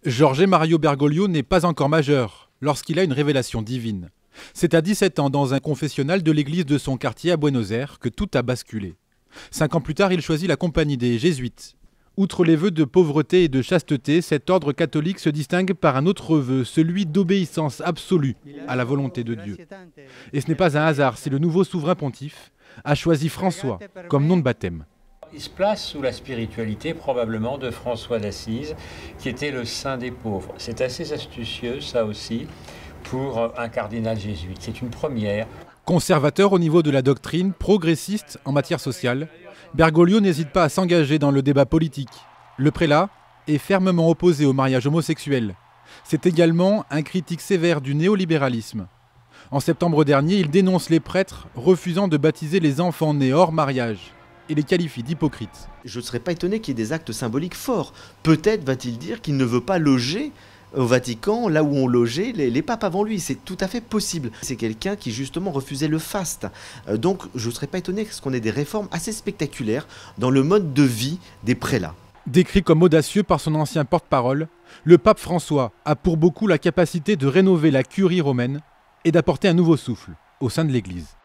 Jorge Mario Bergoglio n'est pas encore majeur lorsqu'il a une révélation divine. C'est à 17 ans dans un confessionnal de l'église de son quartier à Buenos Aires que tout a basculé. 5 ans plus tard, il choisit la compagnie des Jésuites. Outre les vœux de pauvreté et de chasteté, cet ordre catholique se distingue par un autre vœu, celui d'obéissance absolue à la volonté de Dieu. Et ce n'est pas un hasard si le nouveau souverain pontife a choisi François comme nom de baptême. Il se place sous la spiritualité probablement de François d'Assise, qui était le saint des pauvres. C'est assez astucieux, ça aussi, pour un cardinal jésuite. C'est une première. Conservateur au niveau de la doctrine, progressiste en matière sociale, Bergoglio n'hésite pas à s'engager dans le débat politique. Le prélat est fermement opposé au mariage homosexuel. C'est également un critique sévère du néolibéralisme. En septembre dernier, il dénonce les prêtres refusant de baptiser les enfants nés hors mariage et les qualifie d'hypocrites. Je ne serais pas étonné qu'il y ait des actes symboliques forts. Peut-être va-t-il dire qu'il ne veut pas loger au Vatican, là où ont logé les papes avant lui. C'est tout à fait possible. C'est quelqu'un qui justement refusait le faste. Donc je ne serais pas étonné qu'on ait des réformes assez spectaculaires dans le mode de vie des prélats. Décrit comme audacieux par son ancien porte-parole, le pape François a pour beaucoup la capacité de rénover la curie romaine et d'apporter un nouveau souffle au sein de l'Église.